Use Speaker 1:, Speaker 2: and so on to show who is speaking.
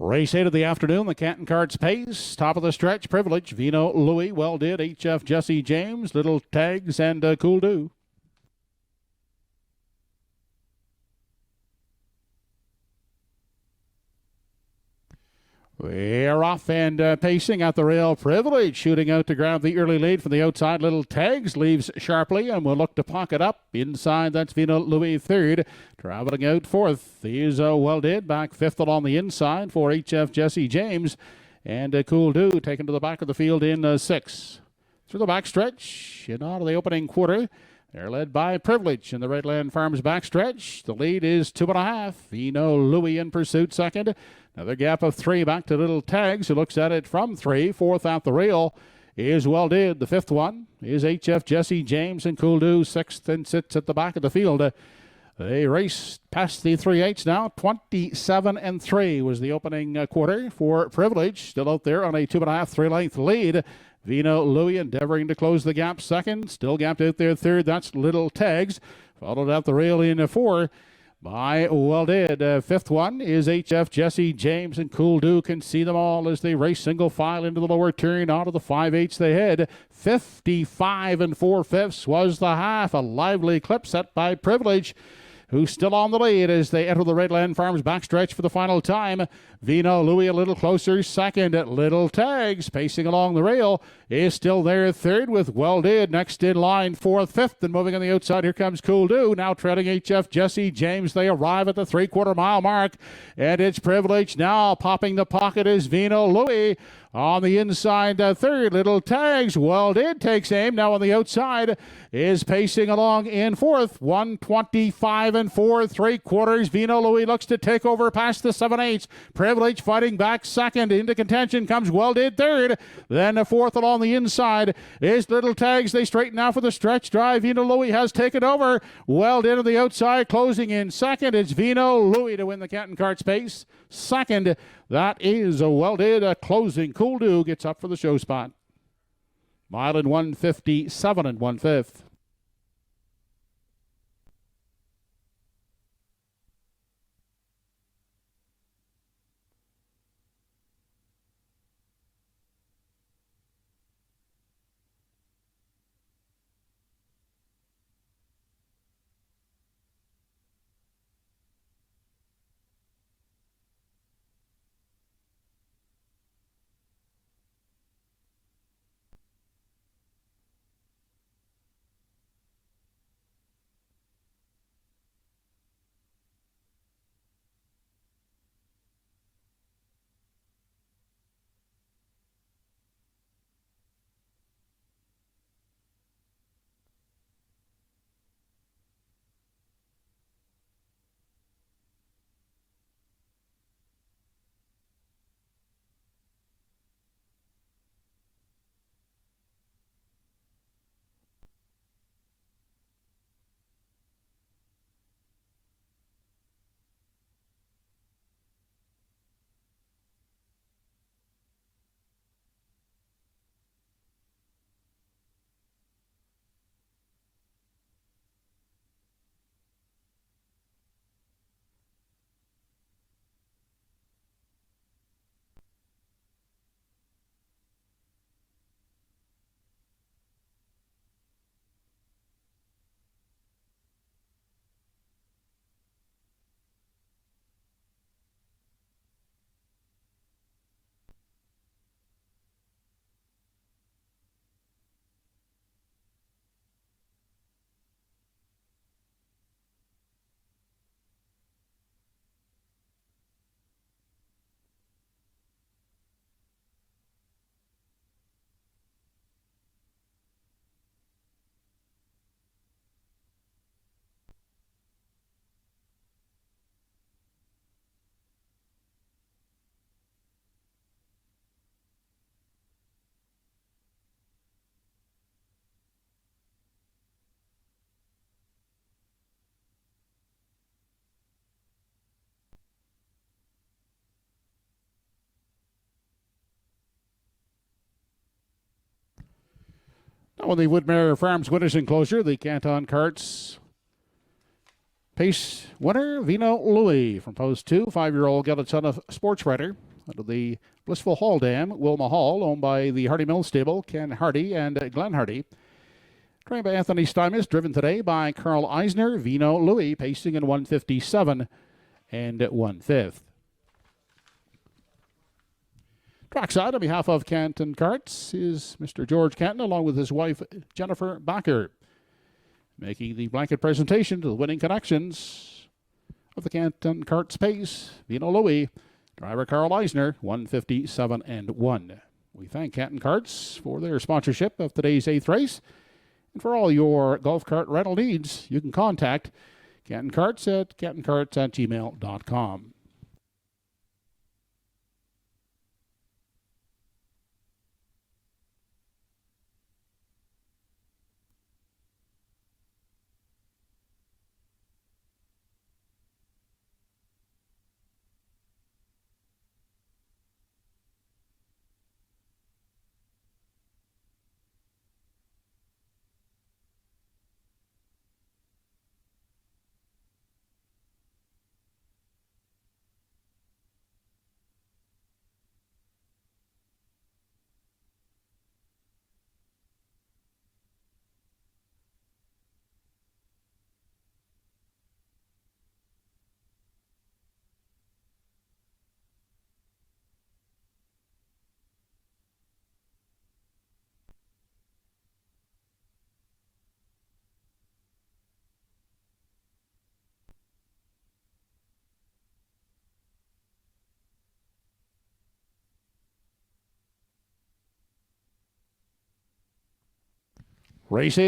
Speaker 1: Race 8 of the afternoon, the Canton Carts pace. Top of the stretch, Privilege, Vino Louis, well did, HF Jesse James, Little Tags, and Cool Do. We're off and pacing at the rail. Privilege shooting out to grab the early lead from the outside. Little Tags leaves sharply and will look to pocket up. Inside, that's Vino Louis third. Traveling out fourth. He's well did. Back fifth along the inside for HF Jesse James. And Cool Do taken to the back of the field in sixth. Through the backstretch and out of the opening quarter. They're led by Privilege in the Redland Farms backstretch. The lead is 2.5. Vino Louis in pursuit second. Another gap of 3 back to Little Tags, who looks at it from 3. Fourth out the rail is Well Did. The fifth one is HF Jesse James and Cool Do. Sixth and sits at the back of the field. They race past the 3/8 now. 27-3 was the opening quarter for Privilege. Still out there on a 2.5, 3-length lead. Vino Louis endeavoring to close the gap second. Still gapped out there third. That's Little Tags. Followed out the rail in 4 by Well Did. Fifth one is HF Jesse James, and Cool Do can see them all as they race single file into the lower turn. Out of the 5/8 they head. 55 4/5 was the half. A lively clip set by Privilege, who's still on the lead as they enter the Redland Farms backstretch for the final time. Vino Louis a little closer second. At Little Tags pacing along the rail is still there third with Well Did. Next in line fourth, fifth, and moving on the outside here comes Cool Do. Now treading HF Jesse James. They arrive at the 3/4 mile mark, and it's Privilege now. Popping the pocket is Vino Louis. On the inside, third, Little Tags. Well Did takes aim. Now on the outside is pacing along in fourth. 1:25 4 3/4. Vino Louis looks to take over past the 7/8. Privilege fighting back second. Into contention comes Well Did third. Then fourth along the inside is Little Tags. They straighten out for the stretch drive. Vino Louis has taken over. Well Did on the outside, closing in second. It's Vino Louis to win the Canton Carts pace. Second, that is a Well Did. Closing, Cool Do gets up for the show spot. Mile in 1:57 1/5. Now on the Woodmere Farms Winners Enclosure, the Canton Carts pace winner, Vino Louis from post 2. 5-year-old Gaelic son of sports writer. out of the Blissful Hall Dam, Wilma Hall, owned by the Hardy Mill Stable, Ken Hardy and Glenn Hardy. Trained by Anthony Stymus, driven today by Carl Eisner, Vino Louis, pacing in 157 and 1/5. Trackside, on behalf of Canton Carts, is Mr. George Canton, along with his wife, Jennifer Backer, making the blanket presentation to the winning connections of the Canton Carts pace. Vino Louis, driver Carl Eisner, 157 and 1. We thank Canton Carts for their sponsorship of today's 8th race. And for all your golf cart rental needs, you can contact Canton Carts at cantoncarts@gmail.com. Race 8